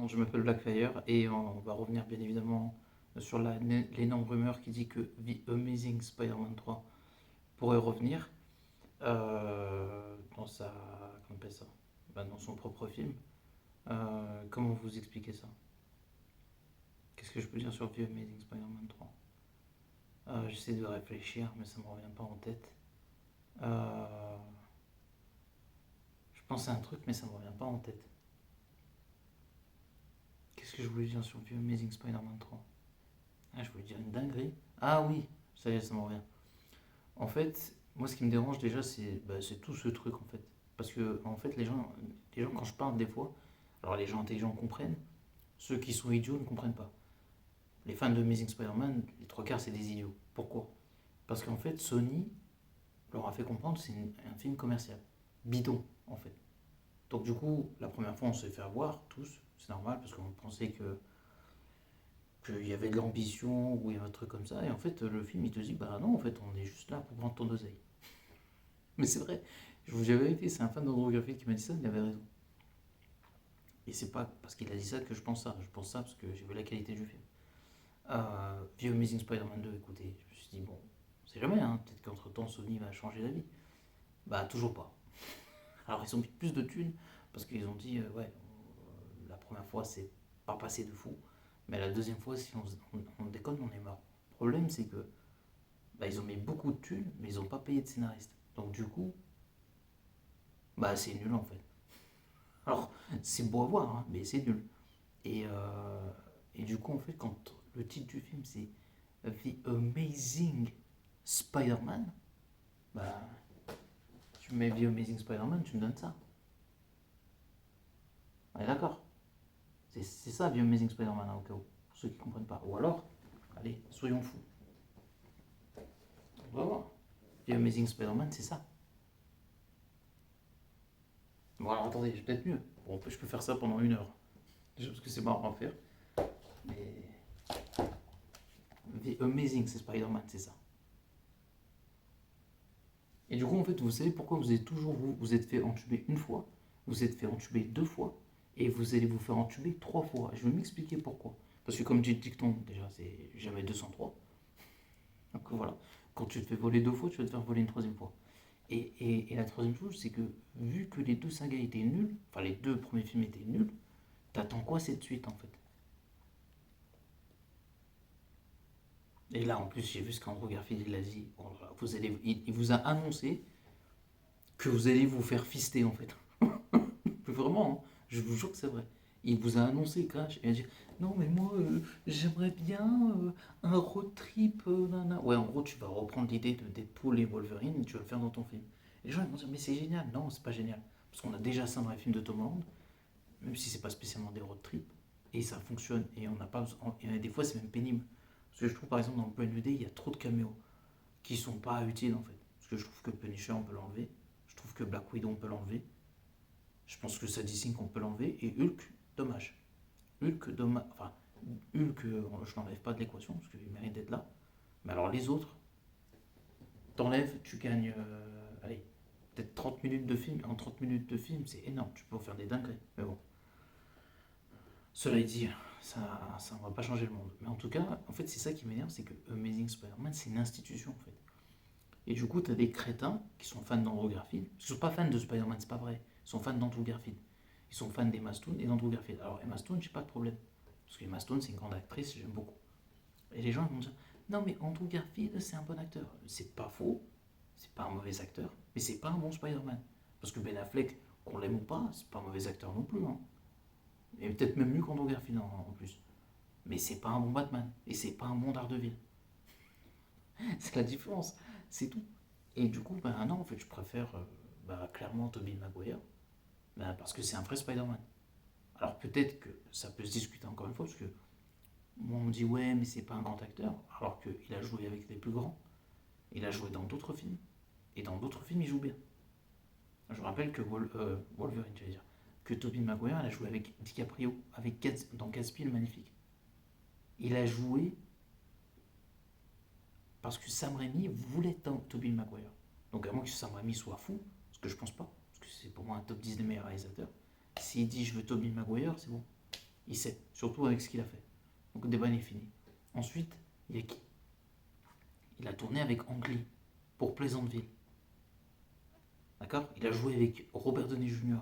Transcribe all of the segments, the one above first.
Je m'appelle Blackfire et on va revenir bien évidemment sur l'énorme rumeur qui dit que The Amazing Spider-Man 3 pourrait revenir dans sa, comment on appelle ça? Dans son propre film. Comment vous expliquez ça? Qu'est-ce que je peux dire sur The Amazing Spider-Man 3? J'essaie de réfléchir mais ça me revient pas en tête. Euh, je pense à un truc mais ça me revient pas en tête. Qu'est-ce que je voulais dire sur The Amazing Spider-Man 3? Ah, je voulais dire une dinguerie. Ah oui, ça y est, ça me revient. En fait, moi, ce qui me dérange déjà, c'est tout ce truc, en fait. Parce que, en fait, les gens, quand je parle des fois, alors les gens intelligents comprennent, ceux qui sont idiots ne comprennent pas. Les fans de Amazing Spider-Man, les trois quarts, c'est des idiots. Pourquoi? Parce qu'en fait, Sony leur a fait comprendre que c'est un film commercial. Bidon, en fait. Donc, du coup, la première fois, on s'est fait avoir, tous. C'est normal, parce qu'on pensait qu'il y avait de l'ambition ou il y avait un truc comme ça. Et en fait, le film, il te dit, bah non, en fait, on est juste là pour prendre ton oseille. Mais c'est vrai, je vous dis la vérité, c'est un fan d'Andrew Garfield qui m'a dit ça, il avait raison. Et c'est pas parce qu'il a dit ça que je pense ça, je pense ça parce que j'ai vu la qualité du film. The Amazing Spider-Man 2, écoutez, je me suis dit, bon, c'est jamais, hein, peut-être qu'entre temps Sony va changer d'avis. Bah, toujours pas. Alors, ils ont mis plus de thunes parce qu'ils ont dit, ouais, la première fois, c'est pas passé de fou, mais la deuxième fois, si on déconne, on est mort. Le problème, c'est que bah, ils ont mis beaucoup de thunes, mais ils ont pas payé de scénariste. Donc, du coup, bah, c'est nul en fait. Alors, c'est beau à voir, hein, mais c'est nul. Et, euh, et du coup, en fait, quand le titre du film c'est The Amazing Spider-Man, bah, tu mets The Amazing Spider-Man, tu me donnes ça. On est d'accord? C'est ça, The Amazing Spider-Man, hein, au cas où, pour ceux qui ne comprennent pas. Ou alors, allez, soyons fous. On va voir. The Amazing Spider-Man, c'est ça. Bon, alors attendez, j'ai peut-être mieux. Bon, je peux faire ça pendant 1 heure. Déjà parce que c'est marrant à faire. Mais The Amazing, c'est Spider-Man, c'est ça. Et du coup, en fait, vous savez pourquoi vous êtes toujours vous êtes fait entuber une fois, vous êtes fait entuber 2 fois, et vous allez vous faire entuber 3 fois. Je vais m'expliquer pourquoi. Parce que comme dit le dicton, déjà, c'est jamais 203. Donc voilà, quand tu te fais voler 2 fois, tu vas te faire voler une troisième fois. Et la troisième chose, c'est que vu que les deux sagas étaient nuls, enfin les deux premiers films étaient nuls, t'attends quoi cette suite en fait? Et là, en plus, j'ai vu ce qu'Andrew Garfield il a dit. Bon, il vous a annoncé que vous allez vous faire fister en fait. Vraiment, hein, je vous jure que c'est vrai. Il vous a annoncé Crash et il a dit non mais moi j'aimerais bien un road trip nana. Ouais, en gros tu vas reprendre l'idée de Deadpool et Wolverine et tu vas le faire dans ton film. Et les gens ils vont dire mais c'est génial. Non, c'est pas génial parce qu'on a déjà ça dans les films de Tom Holland, même si c'est pas spécialement des road trips et ça fonctionne et on n'a pas et des fois c'est même pénible. Parce que je trouve par exemple dans le Plan UD il y a trop de caméos qui sont pas utiles en fait. Parce que je trouve que Punisher on peut l'enlever, je trouve que Black Widow on peut l'enlever, je pense que Sadie Sink on peut l'enlever et Hulk, dommage. Hulk, dommage. Enfin, Hulk, je l'enlève pas de l'équation parce qu'il mérite d'être là. Mais alors les autres, t'enlèves, tu gagnes, allez, peut-être 30 minutes de film. En 30 minutes de film, c'est énorme. Tu peux en faire des dingueries. Mais bon, cela dit, ça ne va pas changer le monde. Mais en tout cas, en fait, c'est ça qui m'énerve, c'est que Amazing Spider-Man, c'est une institution en fait. Et du coup, t'as des crétins qui sont fans d'Andrew Garfield. Ils sont pas fans de Spider-Man, c'est pas vrai. Ils sont fans d'Andrew Garfield. Ils sont fans d'Emma Stone et d'Andrew Garfield. Alors Emma Stone, j'ai pas de problème. Parce qu'Emma Stone, c'est une grande actrice, j'aime beaucoup. Et les gens ils vont dire non mais Andrew Garfield c'est un bon acteur. C'est pas faux, c'est pas un mauvais acteur, mais c'est pas un bon Spider-Man. Parce que Ben Affleck, qu'on l'aime ou pas, c'est pas un mauvais acteur non plus. Hein. Et peut-être même mieux qu'Andrew Garfield en plus. Mais c'est pas un bon Batman. Et c'est pas un bon Daredevil. C'est la différence. C'est tout. Et du coup, ben non, en fait, je préfère clairement Tobey Maguire. Ben, parce que c'est un vrai Spider-Man. Alors peut-être que ça peut se discuter encore une fois, parce que moi on me dit ouais, mais c'est pas un grand acteur. Alors qu'il a joué avec les plus grands. Il a joué dans d'autres films. Et dans d'autres films, il joue bien. Je rappelle que Wolverine, j'allais dire, que Tobey Maguire, il a joué avec DiCaprio, dans Gatsby le Magnifique. Il a joué parce que Sam Raimi voulait Tobey Maguire. Donc à moins que Sam Raimi soit fou, ce que je pense pas, parce que c'est pour moi un top 10 des meilleurs réalisateurs. S'il dit je veux Tobey Maguire, c'est bon. Il sait, surtout avec ce qu'il a fait. Donc le débat il est fini. Ensuite, il y a qui? Il a tourné avec Ang Lee pour Pleasantville. D'accord? Il a joué avec Robert Downey Jr.,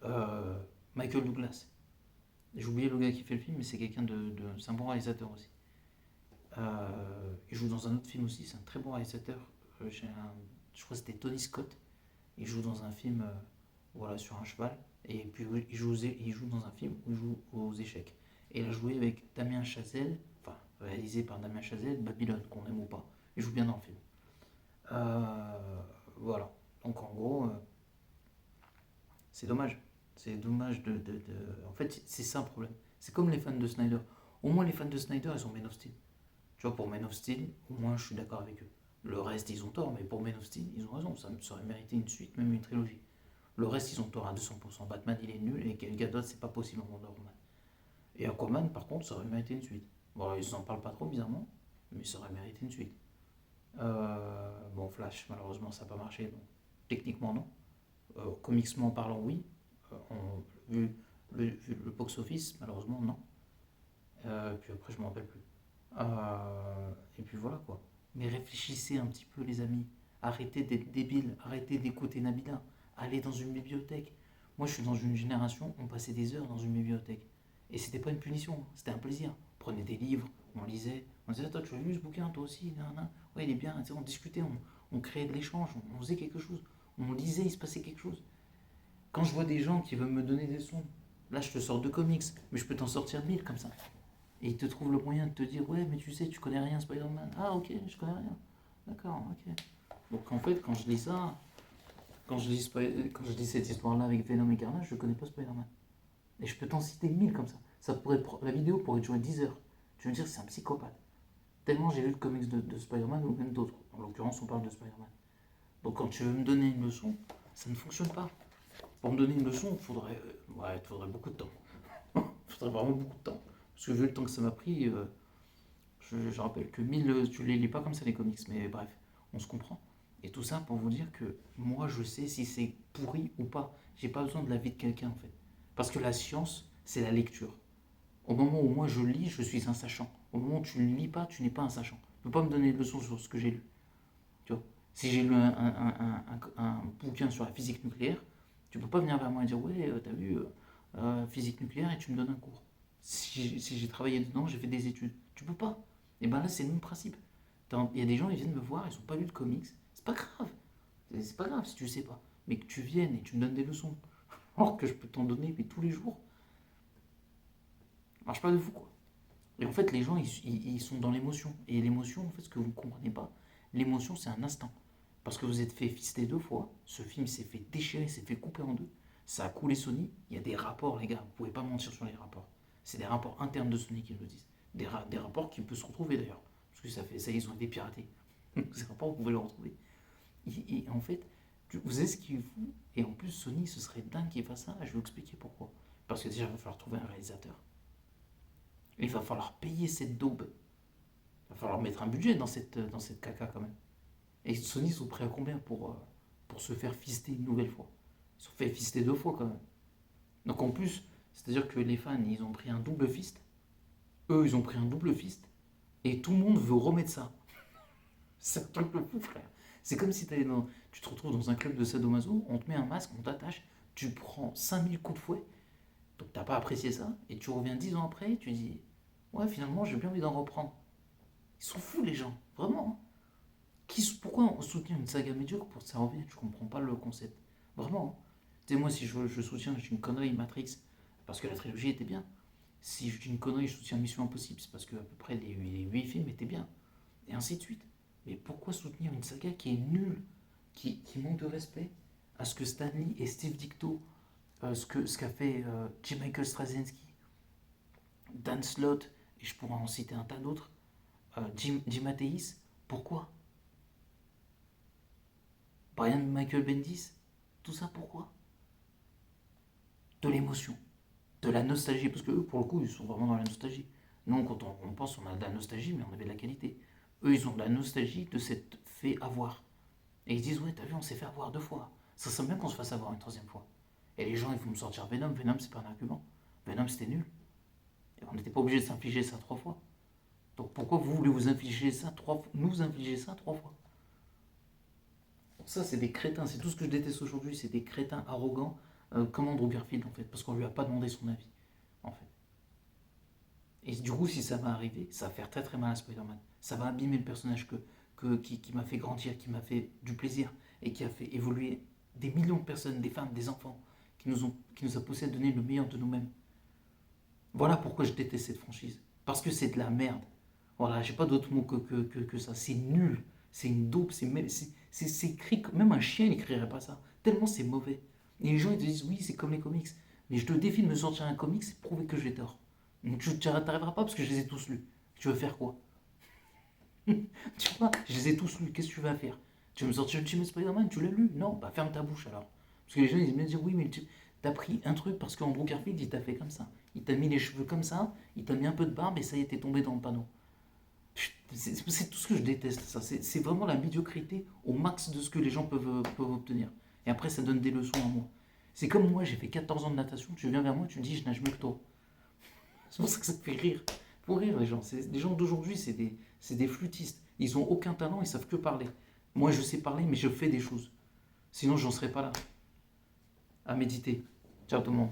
euh, Michael Douglas. J'ai oublié le gars qui fait le film, mais c'est quelqu'un c'est un bon réalisateur aussi. Il joue dans un autre film aussi, c'est un très bon réalisateur. Je crois que c'était Tony Scott. Il joue dans un film voilà, sur un cheval. Et puis il joue dans un film où il joue aux échecs. Et il a joué avec Damien Chazelle, enfin réalisé par Damien Chazelle, Babylone, qu'on aime ou pas. Il joue bien dans le film. Voilà. Donc en gros, c'est dommage. C'est dommage En fait, c'est ça le problème. C'est comme les fans de Snyder. Au moins les fans de Snyder, ils ont Man of Steel. Tu vois, pour Man of Steel, au moins je suis d'accord avec eux. Le reste, ils ont tort, mais pour Man of Steel, ils ont raison. Ça aurait mérité une suite, même une trilogie. Le reste, ils ont tort à 200%. Batman, il est nul, et Gal Gadot, c'est pas possible en Wonder Woman. Et Aquaman, par contre, ça aurait mérité une suite. Bon, ils en parlent pas trop, bizarrement, mais ça aurait mérité une suite. Bon, Flash, malheureusement, ça n'a pas marché, donc techniquement, non. Comicsment parlant, oui. Vu le box-office, malheureusement, non. Puis après, je m'en rappelle plus. Et puis voilà quoi. Mais réfléchissez un petit peu, les amis. Arrêtez d'être débiles, arrêtez d'écouter Nabila. Allez dans une bibliothèque. Moi, je suis dans une génération, on passait des heures dans une bibliothèque. Et c'était pas une punition, c'était un plaisir. On prenait des livres, on lisait. On disait, toi, tu as lu ce bouquin, toi aussi? Ouais, il est bien. On discutait, on créait de l'échange, on faisait quelque chose. On lisait, il se passait quelque chose. Quand je vois des gens qui veulent me donner des sons, là, je te sors de comics, mais je peux t'en sortir 1000 comme ça. Et ils te trouvent le moyen de te dire, ouais, mais tu sais, tu connais rien Spider-Man. Ah, ok, je connais rien. D'accord, ok. Donc en fait, quand je lis ça, quand je lis cette histoire-là avec Venom et Carnage, je connais pas Spider-Man. Et je peux t'en citer 1000 comme ça. La vidéo pourrait durer 10 heures. Tu veux dire que c'est un psychopathe. Tellement j'ai lu le comics de Spider-Man ou même d'autres. En l'occurrence, on parle de Spider-Man. Donc quand tu veux me donner une leçon, ça ne fonctionne pas. Pour me donner une leçon, il faudrait beaucoup de temps. Il faudrait vraiment beaucoup de temps. Parce que vu le temps que ça m'a pris, je rappelle que 1000, tu les lis pas comme ça les comics, mais bref, on se comprend. Et tout ça pour vous dire que moi je sais si c'est pourri ou pas. J'ai pas besoin de l'avis de quelqu'un en fait. Parce que la science, c'est la lecture. Au moment où moi je lis, je suis un sachant. Au moment où tu ne lis pas, tu n'es pas un sachant. Tu ne peux pas me donner de leçons sur ce que j'ai lu. Tu vois, si j'ai lu un bouquin sur la physique nucléaire, tu ne peux pas venir vers moi et dire ouais, t'as vu physique nucléaire et tu me donnes un cours. Si j'ai travaillé dedans, j'ai fait des études. Tu peux pas. Et ben là, c'est le même principe. Il y a des gens, ils viennent me voir, ils n'ont pas lu de comics. C'est pas grave. C'est pas grave si tu sais pas. Mais que tu viennes et tu me donnes des leçons. Alors que je peux t'en donner mais tous les jours. Ça marche pas de fou quoi. Et en fait, les gens, ils sont dans l'émotion. Et l'émotion, en fait, ce que vous ne comprenez pas, l'émotion, c'est un instant. Parce que vous êtes fait fister 2 fois, ce film s'est fait déchirer, s'est fait couper en deux, ça a coulé Sony, il y a des rapports, les gars, vous pouvez pas mentir sur les rapports. C'est des rapports internes de Sony qui le disent. Des rapports qui peuvent se retrouver d'ailleurs. Parce que ça, ils ont été piratés. Ces rapports, vous pouvez les retrouver. Et en fait, vous savez ce qu'il faut. Et en plus, Sony, ce serait dingue qu'il fasse ça. Je vais vous expliquer pourquoi. Parce que déjà, il va falloir trouver un réalisateur. Il va falloir payer cette daube. Il va falloir mettre un budget dans cette caca quand même. Et Sony sont prêts à combien pour se faire fister une nouvelle fois? Ils se sont fait fister 2 fois quand même. Donc en plus, c'est-à-dire que les fans, ils ont pris un double fist. Eux, ils ont pris un double fist. Et tout le monde veut remettre ça. C'est un truc de fou, frère. C'est comme si tu te retrouves dans un club de sadomaso, on te met un masque, on t'attache, tu prends 5000 coups de fouet, donc t'as pas apprécié ça, et tu reviens 10 ans après, et tu dis, ouais, finalement, j'ai bien envie d'en reprendre. Ils sont fous, les gens, vraiment. Hein. Pourquoi on soutient une saga médiocre pour ça revient? Je comprends pas le concept. Vraiment. Hein. Tu sais, moi, si je soutiens une connerie Matrix, parce que la trilogie était bien. Si je dis une connerie, je soutiens Mission Impossible, c'est parce que à peu près les 8 films étaient bien. Et ainsi de suite. Mais pourquoi soutenir une saga qui est nulle, qui manque de respect à ce que Stanley et Steve Ditko, ce qu'a fait J. Michael Straczynski, Dan Slott, et je pourrais en citer un tas d'autres, Jim Mathéis, pourquoi? Brian Michael Bendis, tout ça pourquoi? De l'émotion, de la nostalgie, parce que eux, pour le coup, ils sont vraiment dans la nostalgie. Nous, quand on pense, on a de la nostalgie, mais on avait de la qualité. Eux, ils ont de la nostalgie de s'être fait avoir. Et ils se disent, ouais, t'as vu, on s'est fait avoir 2 fois. Ça serait bien qu'on se fasse avoir une troisième fois. Et les gens, ils vont me sortir Venom. Venom, c'est pas un argument. Venom, c'était nul. Et on n'était pas obligé de s'infliger ça 3 fois. Donc pourquoi vous voulez vous infliger ça 3 fois, nous infliger ça 3 fois? Ça, c'est des crétins, c'est tout ce que je déteste aujourd'hui, c'est des crétins arrogants comme Andrew Garfield en fait, parce qu'on lui a pas demandé son avis en fait. Et du coup, si ça va arriver, ça va faire très très mal à Spider-Man. Ça va abîmer le personnage qui m'a fait grandir, qui m'a fait du plaisir et qui a fait évoluer des millions de personnes, des femmes, des enfants, qui nous a poussé à donner le meilleur de nous-mêmes. Voilà pourquoi je déteste cette franchise. Parce que c'est de la merde. Voilà, j'ai pas d'autre mot que ça. C'est nul. C'est une dope. C'est écrit. Même un chien n'écrirait pas ça. Tellement c'est mauvais. Et les gens ils te disent oui, c'est comme les comics. Mais je te défie de me sortir un comics et prouver que j'ai tort. Donc tu n'arriveras pas parce que je les ai tous lus. Tu veux faire quoi? Tu vois, je les ai tous lus. Qu'est-ce que tu vas faire? Tu veux me sortir Ultimate Spider-Man? Tu l'as lu? Non, bah ferme ta bouche alors. Parce que les gens ils me disent oui, mais tu as pris un truc parce qu'Andrew Garfield il t'a fait comme ça. Il t'a mis les cheveux comme ça, il t'a mis un peu de barbe et ça y est, t'es tombé dans le panneau. C'est tout ce que je déteste, ça. C'est vraiment la médiocrité au max de ce que les gens peuvent obtenir. Et après, ça donne des leçons à moi. C'est comme moi, j'ai fait 14 ans de natation, tu viens vers moi, tu me dis, je nage mieux que toi. C'est pour ça que ça te fait rire. Pour rire, les gens. Les gens d'aujourd'hui, c'est des flûtistes. Ils ont aucun talent, ils savent que parler. Moi, je sais parler, mais je fais des choses. Sinon, j'en serais pas là. À méditer. Ciao tout le monde.